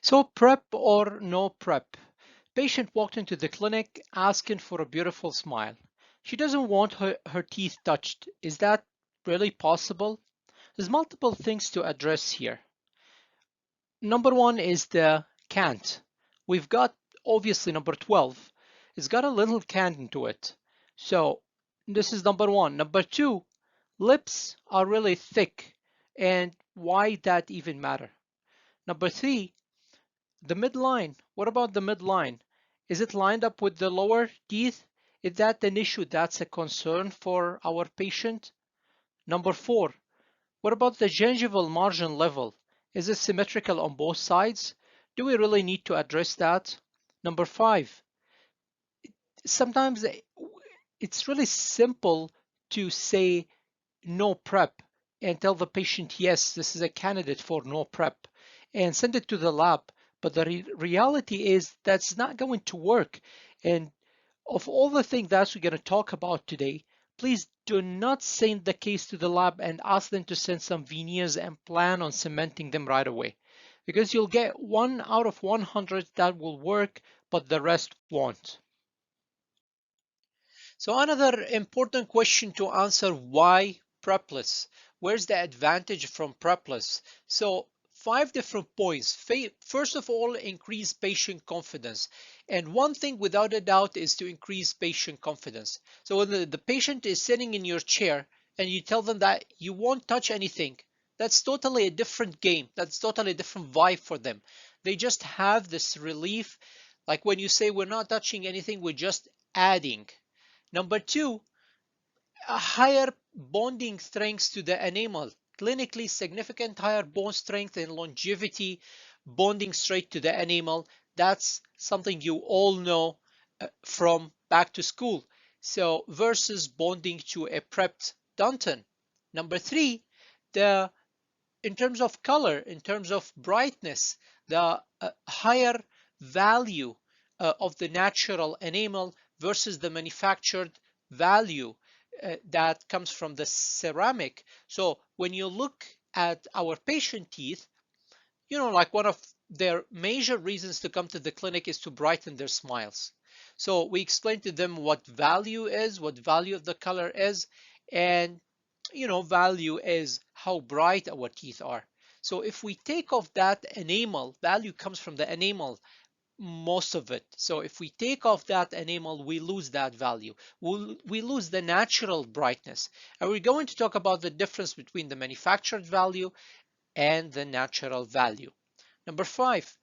So prep or no prep? Patient walked into the clinic asking for a beautiful smile. She doesn't want her teeth touched. Is that really possible? There's multiple things to address here. Number one is the can't. We've got obviously number 12. It's got a little cant into it. So this is number one. Number two, lips are really thick. And why that even matter? Number three, the midline. What about the midline? Is it lined up with the lower teeth? Is that an issue that's a concern for our patient? Number four, what about the gingival margin level? Is it symmetrical on both sides? Do we really need to address that? Number five, sometimes it's really simple to say no prep and tell the patient, yes, this is a candidate for no prep and send it to the lab. But the reality is that's not going to work. And of all the things that we're going to talk about today, please do not send the case to the lab and ask them to send some veneers and plan on cementing them right away. Because you'll get 1 out of 100 that will work, but the rest won't. So another important question to answer, why prepless? Where's the advantage from prepless? So 5 different points. First of all, increase patient confidence. And one thing without a doubt is to increase patient confidence. So when the patient is sitting in your chair and you tell them that you won't touch anything, that's totally a different game. That's totally a different vibe for them. They just have this relief. Like when you say we're not touching anything, we're just adding. Number two, a higher bonding strength to the enamel. Clinically significant higher bone strength and longevity, bonding straight to the enamel. That's something you all know from back to school. So versus bonding to a prepped Danton. Number three, the in terms of color, in terms of brightness, the higher value of the natural enamel versus the manufactured value that comes from the ceramic. So when you look at our patient teeth, like one of their major reasons to come to the clinic is to brighten their smiles. So we explained to them what value is, what value of the color is, and value is how bright our teeth are. So if we take off that enamel, value comes from the enamel, most of it. So if we take off that enamel, we lose that value. We lose the natural brightness. And we're going to talk about the difference between the manufactured value and the natural value. Number five,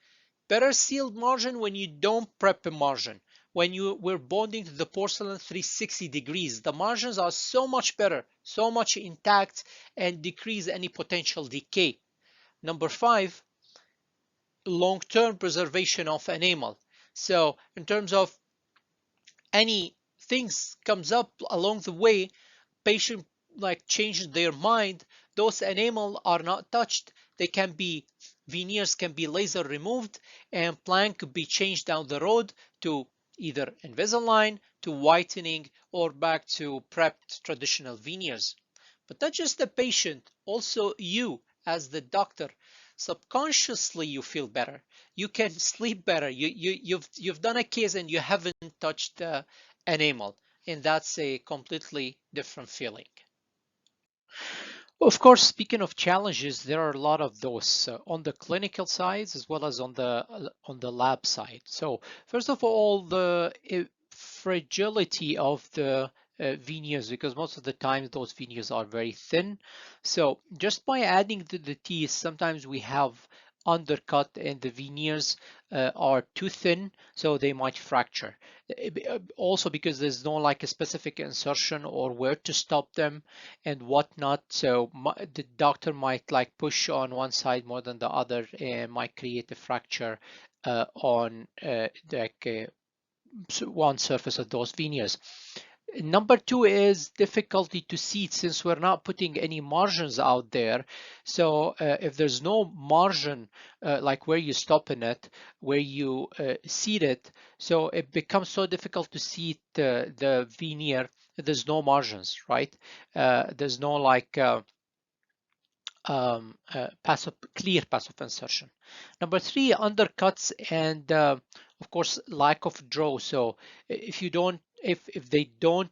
better sealed margin when you don't prep a margin. When we're bonding to the porcelain 360 degrees, the margins are so much better, so much intact, and decrease any potential decay. Number five, long-term preservation of enamel. So in terms of any things comes up along the way, patient like changes their mind, those enamel are not touched. They can be veneers can be laser removed and plan could be changed down the road to either Invisalign, to whitening, or back to prepped traditional veneers. But not just the patient, also you as the doctor. Subconsciously you feel better. You can sleep better. You've done a case and you haven't touched the enamel, and that's a completely different feeling. Of course, speaking of challenges, there are a lot of those on the clinical sides as well as on the lab side. So first of all, the fragility of the veneers, because most of the time those veneers are very thin. So just by adding to the teeth, sometimes we have undercut and the veneers are too thin, so they might fracture. Also because there's no like a specific insertion or where to stop them and whatnot. So the doctor might like push on one side more than the other and might create a fracture on one surface of those veneers. Number two is difficulty to seat since we're not putting any margins out there. So if there's no margin, like where you stop in it, where you seat it, so it becomes so difficult to seat the veneer. There's no margins, right? There's no like clear path of insertion. Number three, undercuts and of course lack of draw. So if they don't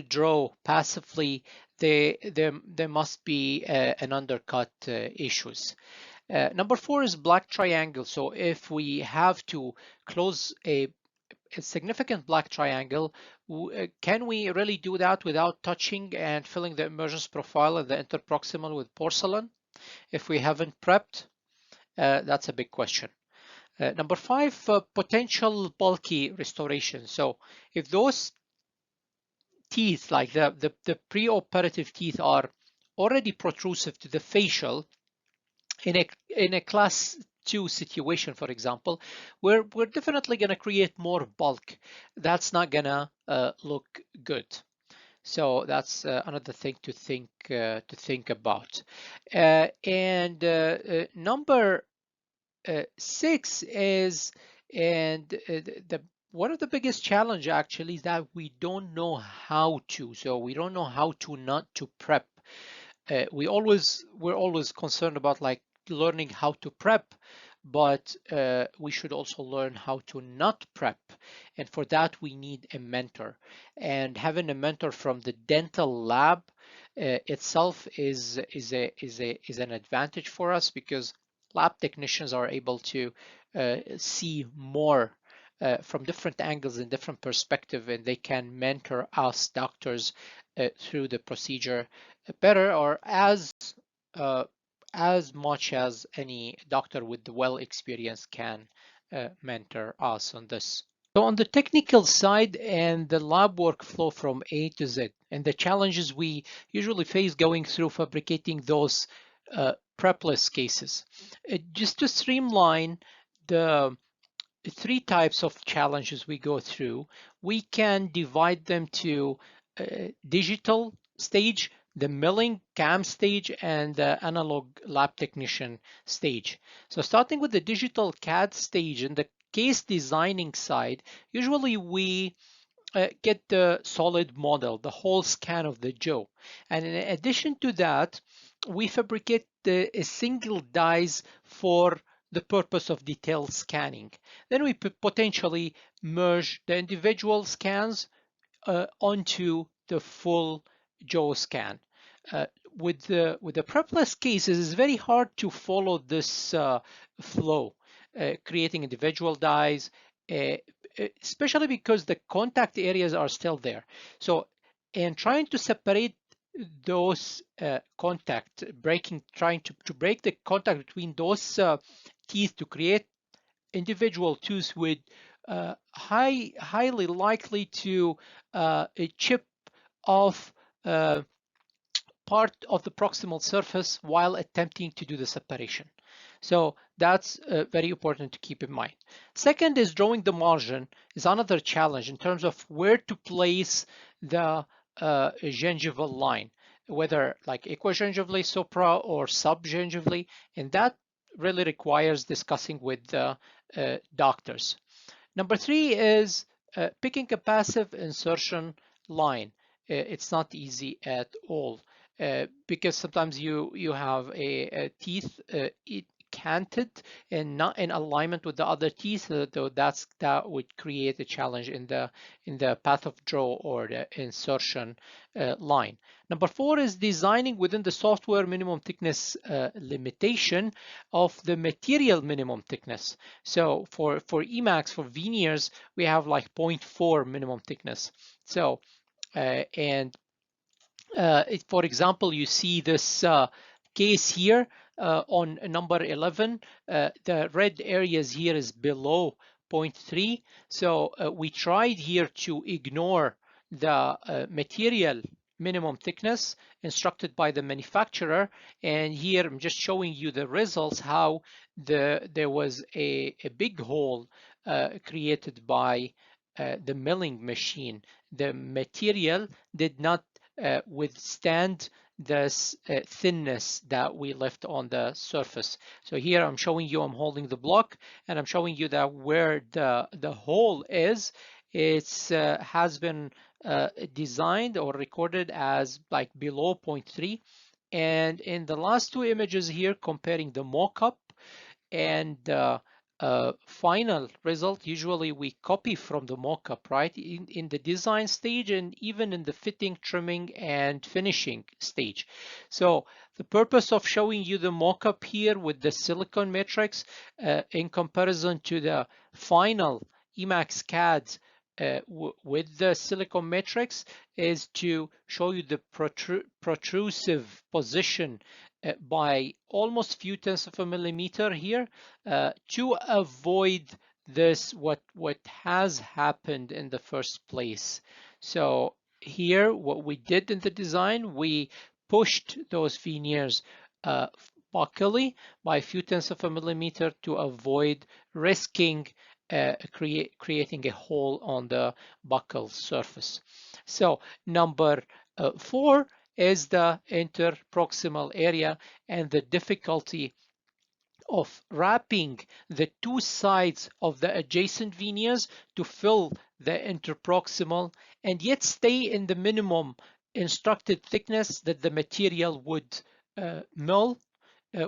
draw passively, there must be an undercut issues. Number four is black triangle. So if we have to close a significant black triangle, can we really do that without touching and filling the emergence profile of the interproximal with porcelain? If we haven't prepped, that's a big question. Number five, potential bulky restoration. So if those teeth, like the preoperative teeth, are already protrusive to the facial in a class 2 situation, for example, we're definitely going to create more bulk. That's not going to look good. So that's another thing to think about. Number six is, and the one of the biggest challenge actually is that we don't know how to. So we don't know how to not to prep. We're always concerned about like learning how to prep, but we should also learn how to not prep, and for that we need a mentor. And having a mentor from the dental lab itself is an advantage for us, because lab technicians are able to see more from different angles and different perspective, and they can mentor us doctors through the procedure better, or uh, as much as any doctor with the well experience can mentor us on this. So on the technical side and the lab workflow from A to Z, and the challenges we usually face going through fabricating those prepless cases. Just to streamline the three types of challenges we go through, we can divide them to digital stage, the milling CAM stage, and the analog lab technician stage. So starting with the digital CAD stage and the case designing side, usually we get the solid model, the whole scan of the jaw. And in addition to that, we fabricate a single dies for the purpose of detailed scanning. Then we potentially merge the individual scans onto the full jaw scan. Uh, with the prepless cases, it's very hard to follow this flow, creating individual dies, uh, especially because the contact areas are still there. So, and trying to separate those contact, trying to break the contact between those teeth to create individual tooth with highly likely to chip off uh, part of the proximal surface while attempting to do the separation. So that's very important to keep in mind. Second is drawing the margin is another challenge in terms of where to place the gingival line, whether like equigingivally, supra, or subgingivally, and that really requires discussing with the doctors. Number three is picking a passive insertion line. It's not easy at all because sometimes you have a teeth canted and not in alignment with the other teeth, though that would create a challenge in the path of draw or the insertion line. Number four is designing within the software minimum thickness limitation of the material minimum thickness. So for Emacs, for veneers, we have like zero 0.4 minimum thickness. So and for example, you see this case here on number 11. The red areas here is below zero 0.3. So we tried here to ignore the material minimum thickness instructed by the manufacturer. And here I'm just showing you the results, how there was a big hole created by the milling machine. The material did not withstand this thinness that we left on the surface. So here I'm showing you, I'm holding the block and I'm showing you that where the hole is, it's has been designed or recorded as like below 0.3. And in the last two images here, comparing the mock-up and final result, usually we copy from the mockup, right? In the design stage and even in the fitting, trimming, and finishing stage. So the purpose of showing you the mockup here with the silicon matrix in comparison to the final Emacs CAD with the silicon matrix is to show you the protrusive position by almost few tenths of a millimeter here to avoid this what has happened in the first place. So here what we did in the design, we pushed those veneers buccally by a few tenths of a millimeter to avoid risking creating a hole on the buccal surface. So number 4 is the interproximal area and the difficulty of wrapping the two sides of the adjacent veneers to fill the interproximal and yet stay in the minimum instructed thickness that the material would mill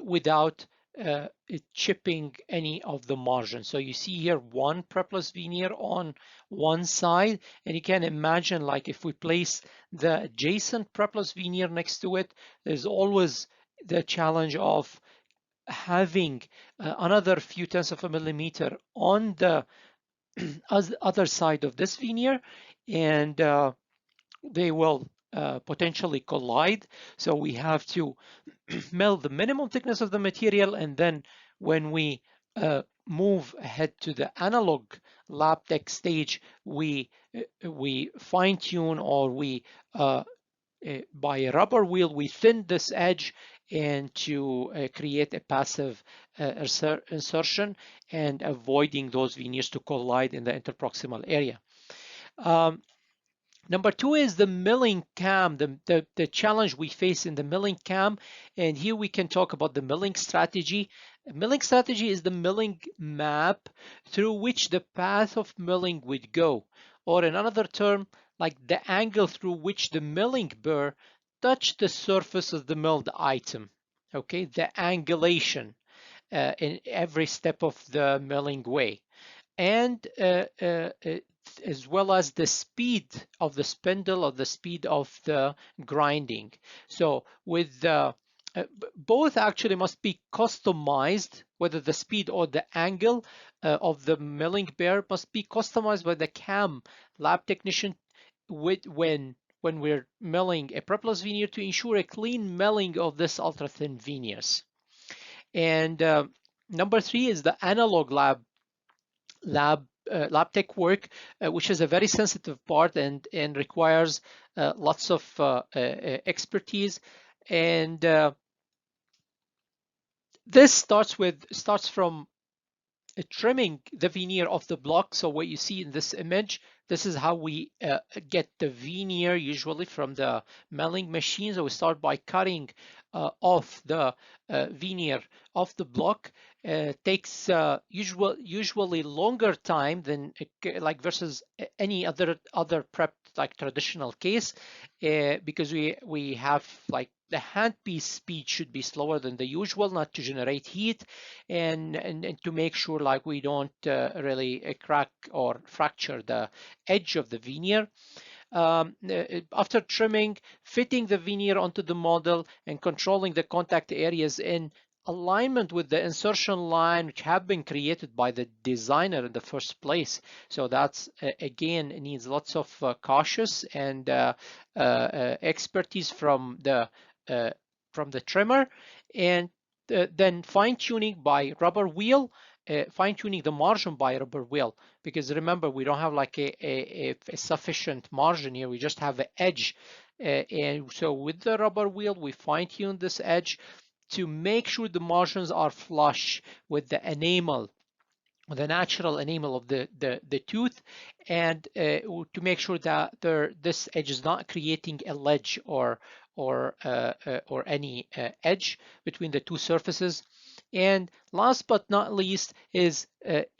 without chipping any of the margin. So you see here one prepless veneer on one side, and you can imagine like if we place the adjacent prepless veneer next to it, there's always the challenge of having another few tenths of a millimeter on the other side of this veneer, and they will potentially collide. So we have to mill the minimum thickness of the material, and then when we move ahead to the analog lab tech stage, we fine tune or we by a rubber wheel, we thin this edge and to create a passive insertion and avoiding those veneers to collide in the interproximal area. Number 2 is the milling cam, the challenge we face in the milling cam. And here we can talk about the milling strategy. Milling strategy is the milling map through which the path of milling would go. Or in another term, like the angle through which the milling burr touch the surface of the milled item. Okay, the angulation in every step of the milling way. And as well as the speed of the spindle or the speed of the grinding. So with both actually must be customized, whether the speed or the angle of the milling burr must be customized by the CAM lab technician when we're milling a prepless veneer to ensure a clean milling of this ultra thin veneers. And number 3 is the analog lab tech work, which is a very sensitive part and requires lots of expertise. And this starts from trimming the veneer of the block. So what you see in this image, this is how we get the veneer usually from the milling machine. So we start by cutting off the veneer of the block. Takes usually longer time than like versus any other prep like traditional case, because we have like the handpiece speed should be slower than the usual, not to generate heat, and to make sure like we don't really crack or fracture the edge of the veneer. After trimming, fitting the veneer onto the model and controlling the contact areas in alignment with the insertion line which have been created by the designer in the first place. So that's again needs lots of cautious and expertise from the trimmer, and then fine-tuning by rubber wheel, fine-tuning the margin by rubber wheel, because remember we don't have like a sufficient margin here, we just have an edge, and so with the rubber wheel we fine-tune this edge to make sure the margins are flush with the enamel, the natural enamel of the tooth, and to make sure that this edge is not creating a ledge or any edge between the two surfaces. And last but not least is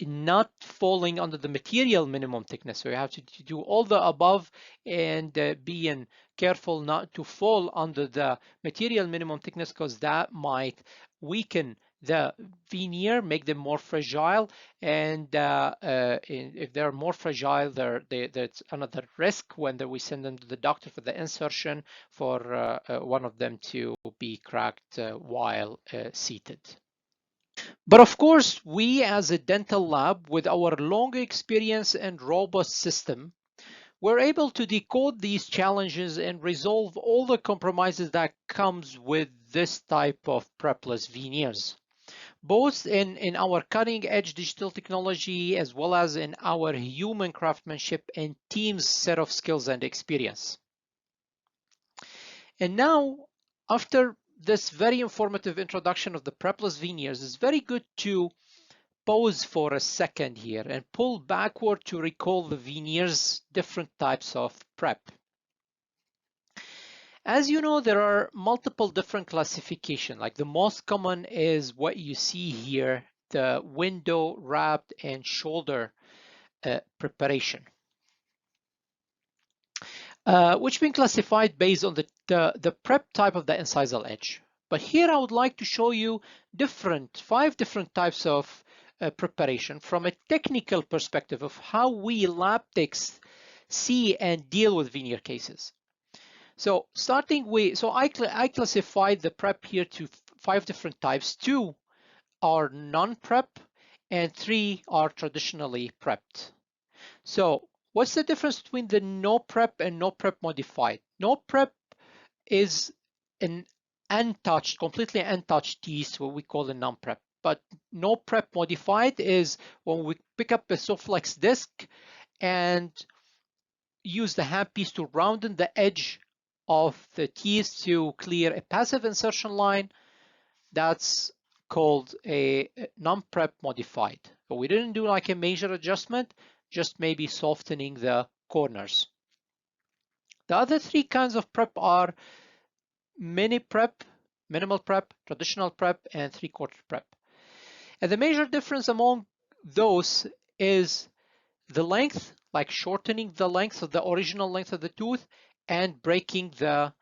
not falling under the material minimum thickness. So you have to do all the above and being careful not to fall under the material minimum thickness, because that might weaken the veneer, make them more fragile. And if they're more fragile, there's another risk when we send them to the doctor for the insertion for one of them to be cracked while seated. But of course, we as a dental lab, with our long experience and robust system, we're able to decode these challenges and resolve all the compromises that comes with this type of prepless veneers, both in our cutting edge digital technology as well as in our human craftsmanship and team's set of skills and experience. And now, after this very informative introduction of the prepless veneers, it's very good to pause for a second here and pull backward to recall the veneers different types of prep. As you know, there are multiple different classification. Like the most common is what you see here, the window, wrapped, and shoulder preparation, which been classified based on the prep type of the incisal edge. But here I would like to show you five different types of preparation from a technical perspective of how we lab techs see and deal with veneer cases. So starting with, I classified the prep here to five different types. Two are non-prep and three are traditionally prepped. So what's the difference between the no prep and no prep modified? No prep is an untouched, completely untouched teeth, what we call a non-prep. But no prep modified is when we pick up a Soflex disc and use the handpiece to round the edge of the teeth to clear a passive insertion line. That's called a non-prep modified. But we didn't do like a major adjustment, just maybe softening the corners. The other three kinds of prep are mini prep, minimal prep, traditional prep, and three-quarter prep. And the major difference among those is the length, like shortening the length of the original length of the tooth and breaking the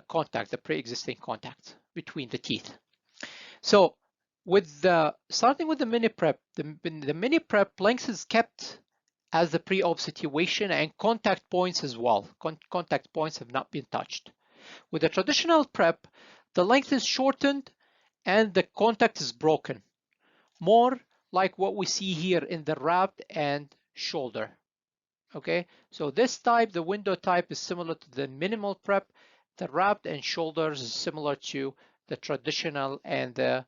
contact, the pre-existing contact between the teeth. So starting with the mini prep, the mini prep length is kept as the pre-op situation and contact points as well. Contact points have not been touched. With the traditional prep, the length is shortened and the contact is broken, more like what we see here in the wrapped and shoulder. Okay, so this type, the window type, is similar to the minimal prep. The wrapped and shoulders is similar to the traditional and the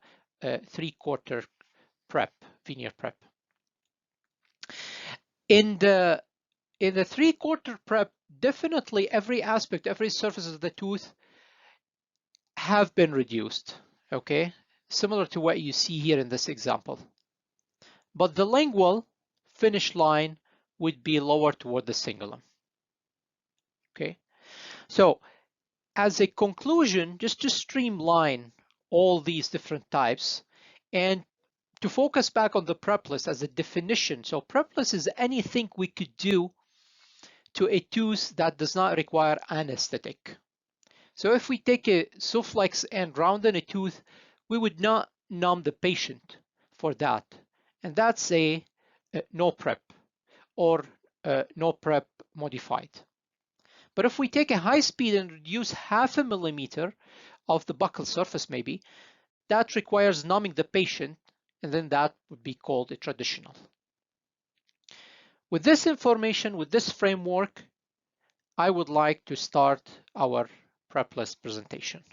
three-quarter prep, veneer prep. In the three-quarter prep, definitely every aspect, every surface of the tooth have been reduced, okay? Similar to what you see here in this example. But the lingual finish line would be lower toward the cingulum, okay? So as a conclusion, just to streamline all these different types and to focus back on the prepless as a definition. So prepless is anything we could do to a tooth that does not require anesthetic. So if we take a Soflex and round a tooth, we would not numb the patient for that. And that's a no prep or no prep modified. But if we take a high speed and reduce 0.5 millimeter of the buccal surface maybe, that requires numbing the patient, and then that would be called a traditional. With this information, with this framework, I would like to start our prepless presentation.